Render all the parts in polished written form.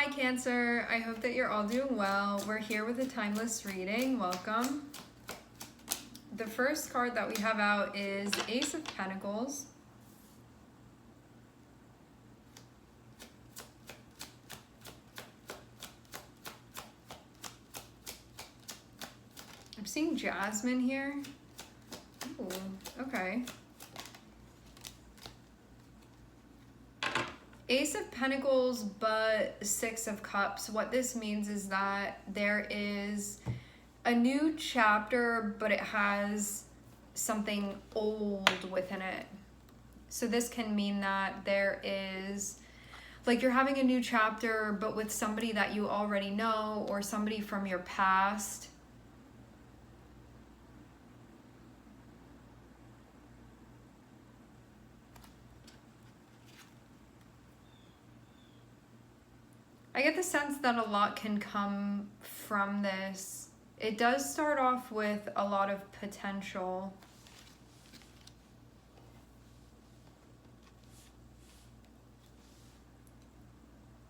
Hi Cancer, I hope that you're all doing well. We're here with a timeless reading. Welcome. The first card that we have out is Ace of Pentacles. I'm seeing Jasmine here. Ooh, okay. Ace of Pentacles, but Six of Cups. What this means is that there is a new chapter, but it has something old within it. So this can mean that there is, like, you're having a new chapter, but with somebody that you already know or somebody from your past. I get the sense that a lot can come from this. It does start off with a lot of potential.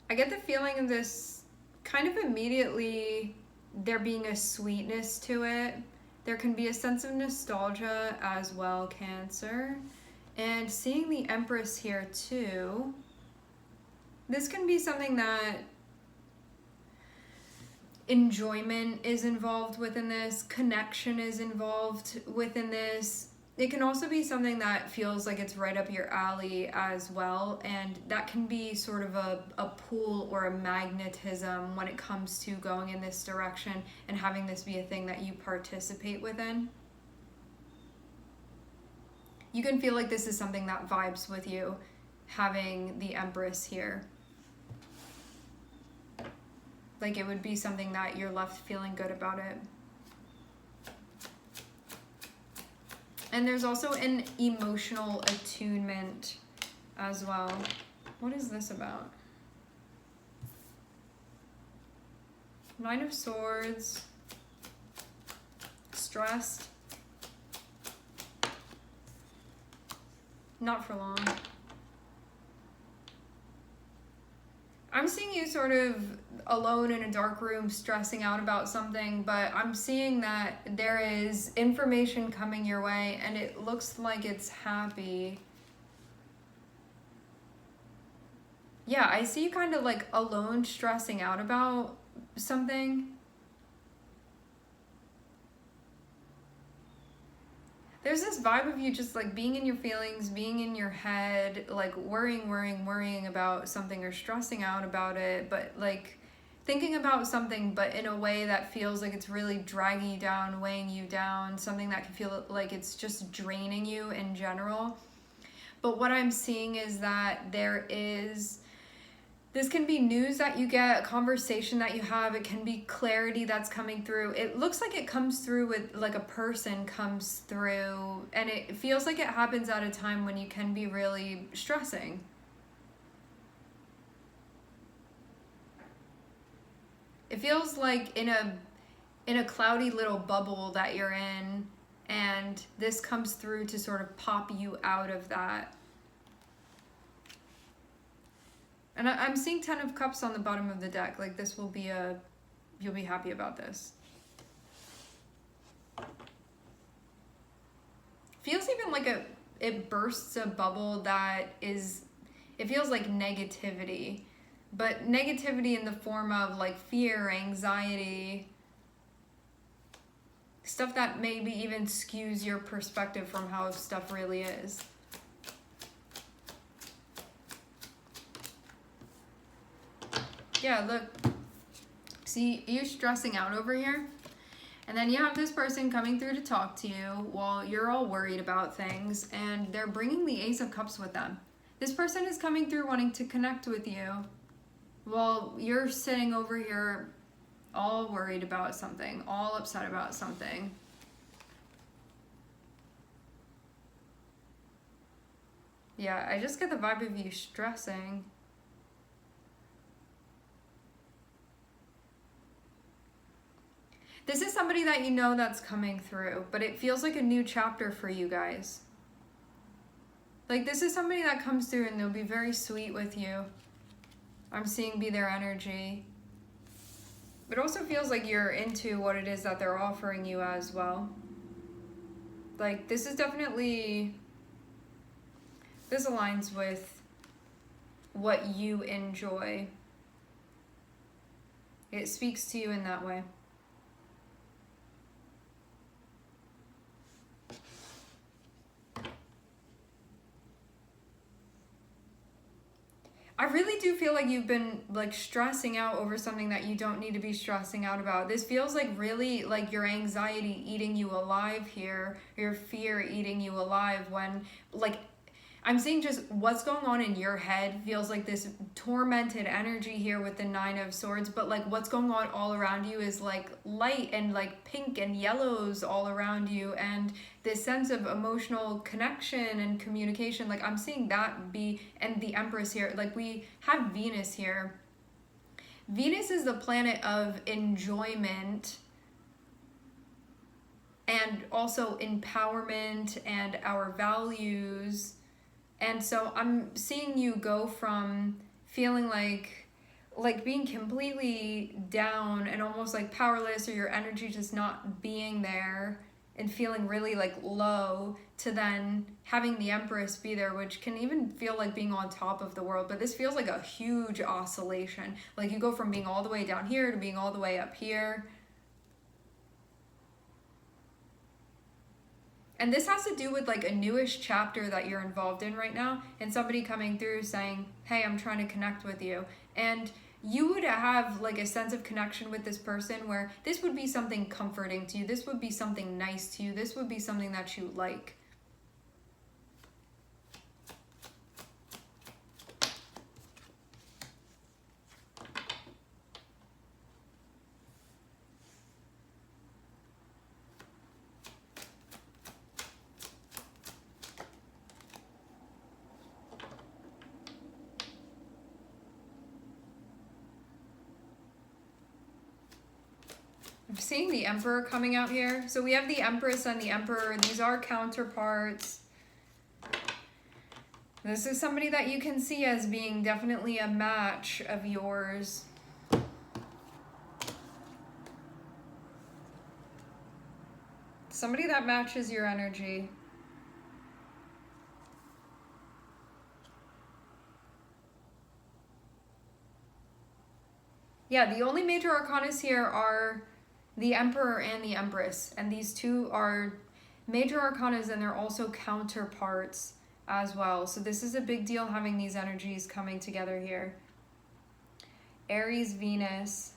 I get the feeling of this kind of immediately there being a sweetness to it. There can be a sense of nostalgia as well, Cancer. And seeing the Empress here too, this can be something that enjoyment is involved within this, connection is involved within this. It can also be something that feels like it's right up your alley as well, and that can be sort of a pull or a magnetism when it comes to going in this direction and having this be a thing that you participate within. You can feel like this is something that vibes with you, having the Empress here. Like it would be something that you're left feeling good about it. And there's also an emotional attunement as well. What is this about? Nine of Swords. Stressed. Not for long. I'm seeing you sort of alone in a dark room stressing out about something, but I'm seeing that there is information coming your way and it looks like it's happy. Yeah, I see you kind of like alone stressing out about something. There's this vibe of you just like being in your feelings, being in your head, like worrying about something or stressing out about it, but like thinking about something, but in a way that feels like it's really dragging you down, weighing you down, something that can feel like it's just draining you in general. But what I'm seeing is that this can be news that you get, a conversation that you have. It can be clarity that's coming through. It looks like it comes through with like a person comes through, and it feels like it happens at a time when you can be really stressing. It feels like in a cloudy little bubble that you're in, and this comes through to sort of pop you out of that. And I'm seeing 10 of Cups on the bottom of the deck. Like this will be you'll be happy about this. Feels even like it bursts a bubble that is, it feels like negativity. But negativity in the form of like fear, anxiety, stuff that maybe even skews your perspective from how stuff really is. Yeah, look, see, you're stressing out over here, and then you have this person coming through to talk to you while you're all worried about things, and they're bringing the Ace of Cups with them. This person is coming through wanting to connect with you while you're sitting over here all worried about something, all upset about something. Yeah, I just get the vibe of you stressing. This is somebody that you know that's coming through, but it feels like a new chapter for you guys. Like this is somebody that comes through and they'll be very sweet with you. I'm seeing be their energy. It also feels like you're into what it is that they're offering you as well. Like, this is definitely, this aligns with what you enjoy. It speaks to you in that way. I really do feel like you've been like stressing out over something that you don't need to be stressing out about. This feels like really like your anxiety eating you alive here, your fear eating you alive when like I'm seeing just what's going on in your head feels like this tormented energy here with the Nine of Swords, but like what's going on all around you is like light and like pink and yellows all around you, and this sense of emotional connection and communication. Like I'm seeing that be, and the Empress here, like we have Venus here. Venus is the planet of enjoyment and also empowerment and our values. And so I'm seeing you go from feeling like being completely down and almost like powerless, or your energy just not being there and feeling really like low, to then having the Empress be there, which can even feel like being on top of the world. But this feels like a huge oscillation. Like you go from being all the way down here to being all the way up here. And this has to do with like a newish chapter that you're involved in right now, and somebody coming through saying, hey, I'm trying to connect with you. And you would have like a sense of connection with this person where this would be something comforting to you. This would be something nice to you. This would be something that you like. I'm seeing the Emperor coming out here. So we have the Empress and the Emperor. These are counterparts. This is somebody that you can see as being definitely a match of yours. Somebody that matches your energy. Yeah, the only major arcanas here are the Emperor and the Empress, and these two are major arcanas, and they're also counterparts as well. So this is a big deal having these energies coming together here. Aries, Venus.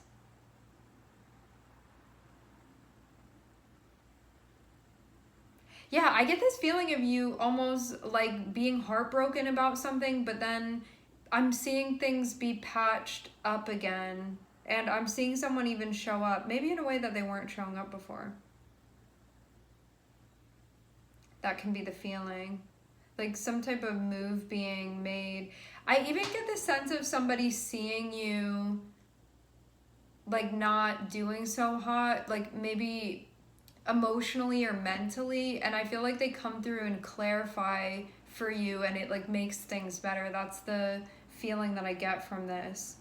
Yeah, I get this feeling of you almost like being heartbroken about something, but then I'm seeing things be patched up again. And I'm seeing someone even show up, maybe in a way that they weren't showing up before. That can be the feeling. Like some type of move being made. I even get the sense of somebody seeing you like not doing so hot, like maybe emotionally or mentally, and I feel like they come through and clarify for you, and it like makes things better. That's the feeling that I get from this.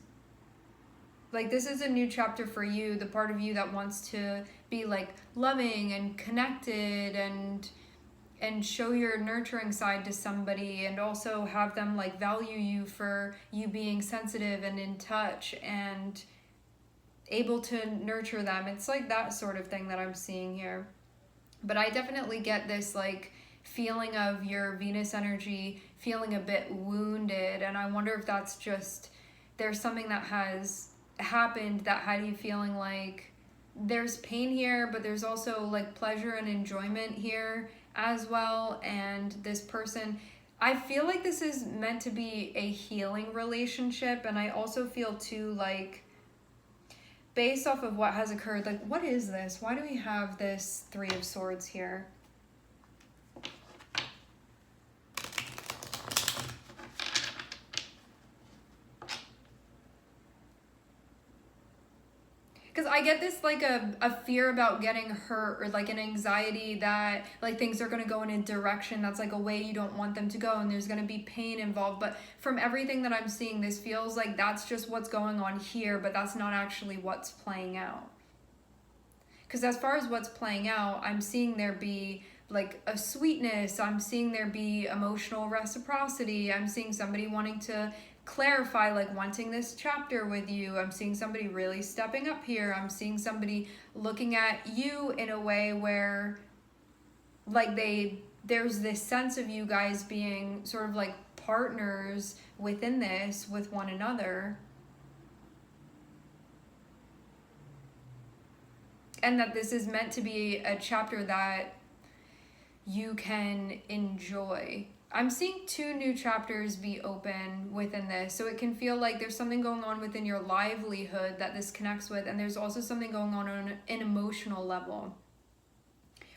Like this is a new chapter for you, the part of you that wants to be like loving and connected and show your nurturing side to somebody, and also have them like value you for you being sensitive and in touch and able to nurture them. It's like that sort of thing that I'm seeing here. But I definitely get this like feeling of your Venus energy feeling a bit wounded, and I wonder if that's just there's something that has happened that had you feeling like there's pain here, but there's also like pleasure and enjoyment here as well. And this person, I feel like this is meant to be a healing relationship, and I also feel too like based off of what has occurred, like what is this? Why do we have this Three of Swords here? Because I get this like a fear about getting hurt, or like an anxiety that like things are going to go in a direction that's like a way you don't want them to go, and there's going to be pain involved. But from everything that I'm seeing, this feels like that's just what's going on here, but that's not actually what's playing out. Because as far as what's playing out, I'm seeing there be like a sweetness, I'm seeing there be emotional reciprocity, I'm seeing somebody wanting to clarify, like wanting this chapter with you, I'm seeing somebody really stepping up here, I'm seeing somebody looking at you in a way where like there's this sense of you guys being sort of like partners within this with one another. And that this is meant to be a chapter that you can enjoy. I'm seeing 2 new chapters be open within this. So it can feel like there's something going on within your livelihood that this connects with. And there's also something going on an emotional level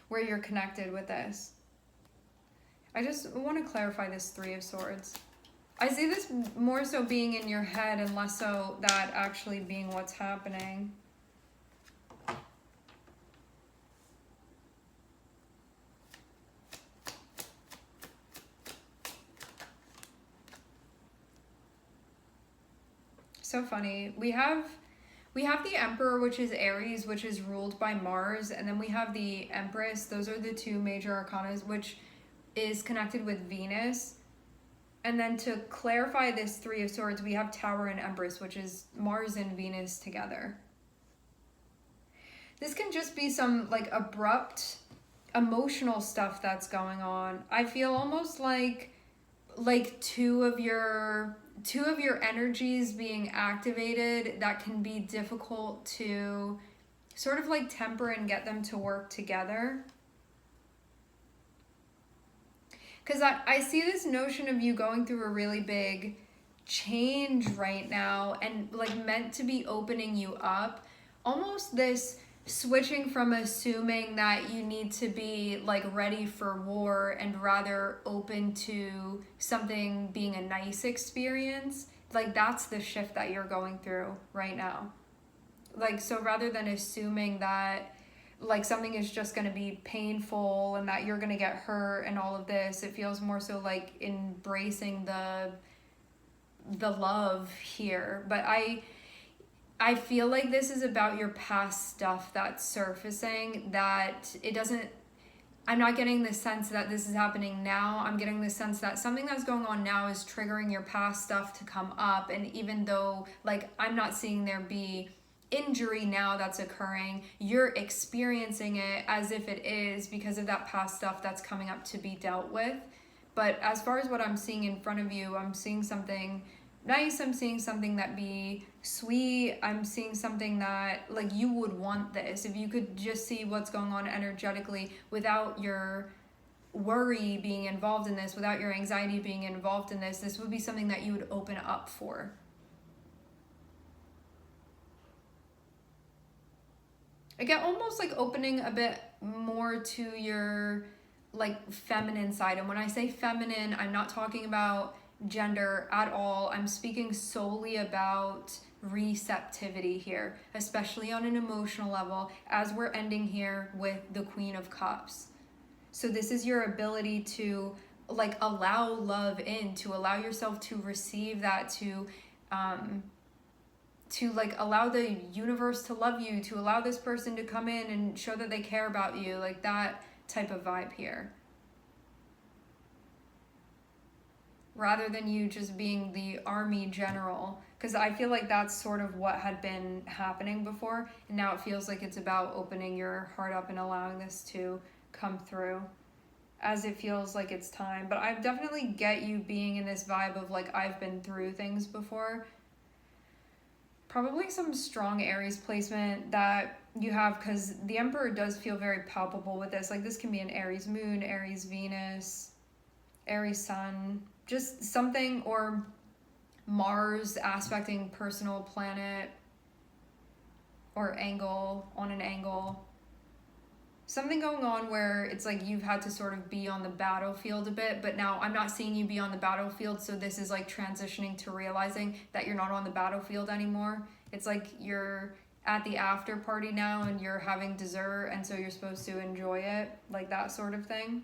where you're connected with this. I just want to clarify this 3 of Swords. I see this more so being in your head and less so that actually being what's happening. So funny. We have the Emperor, which is Aries, which is ruled by Mars, and then we have the Empress. Those are the 2 major arcanas, which is connected with Venus. And then to clarify this 3 of Swords, we have Tower and Empress, which is Mars and Venus together. This can just be some like abrupt emotional stuff that's going on. I feel almost like two of your energies being activated that can be difficult to sort of like temper and get them to work together. Because I see this notion of you going through a really big change right now, and like meant to be opening you up. Almost this switching from assuming that you need to be like ready for war and rather open to something being a nice experience. Like that's the shift that you're going through right now. Like, so rather than assuming that like something is just going to be painful and that you're going to get hurt and all of this, it feels more so like embracing the love here. But I feel like this is about your past stuff that's surfacing, that it doesn't, I'm not getting the sense that this is happening now. I'm getting the sense that something that's going on now is triggering your past stuff to come up. And even though like I'm not seeing there be injury now that's occurring, you're experiencing it as if it is because of that past stuff that's coming up to be dealt with. But as far as what I'm seeing in front of you, I'm seeing something nice, I'm seeing something that be sweet, I'm seeing something that like you would want this. If you could just see what's going on energetically without your worry being involved in this, without your anxiety being involved in this would be something that you would open up for. I get almost like opening a bit more to your like feminine side. And when I say feminine, I'm not talking about gender at all. I'm speaking solely about receptivity here, especially on an emotional level, as we're ending here with the Queen of Cups. So this is your ability to like allow love in, to allow yourself to receive that, to like allow the universe to love you, to allow this person to come in and show that they care about you, like that type of vibe here. Rather than you just being the army general, because I feel like that's sort of what had been happening before, and now it feels like it's about opening your heart up and allowing this to come through as it feels like it's time. But I definitely get you being in this vibe of like, I've been through things before. Probably some strong Aries placement that you have, because the Emperor does feel very palpable with this. Like this can be an Aries moon, Aries Venus, Aries sun, just something, or Mars aspecting personal planet or angle on an angle. Something going on where it's like you've had to sort of be on the battlefield a bit, but now I'm not seeing you be on the battlefield, so this is like transitioning to realizing that you're not on the battlefield anymore. It's like you're at the after party now and you're having dessert and so you're supposed to enjoy it, like that sort of thing.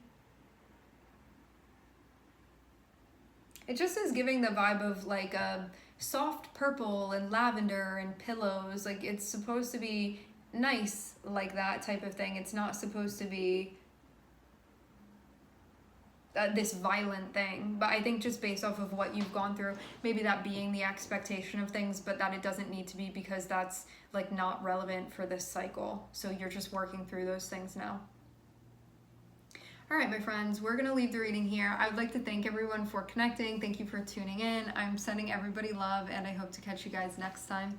It just is giving the vibe of like a soft purple and lavender and pillows. Like it's supposed to be nice, like that type of thing. It's not supposed to be this violent thing. But I think just based off of what you've gone through, maybe that being the expectation of things, but that it doesn't need to be, because that's like not relevant for this cycle. So you're just working through those things now. All right, my friends, we're going to leave the reading here. I would like to thank everyone for connecting. Thank you for tuning in. I'm sending everybody love, and I hope to catch you guys next time.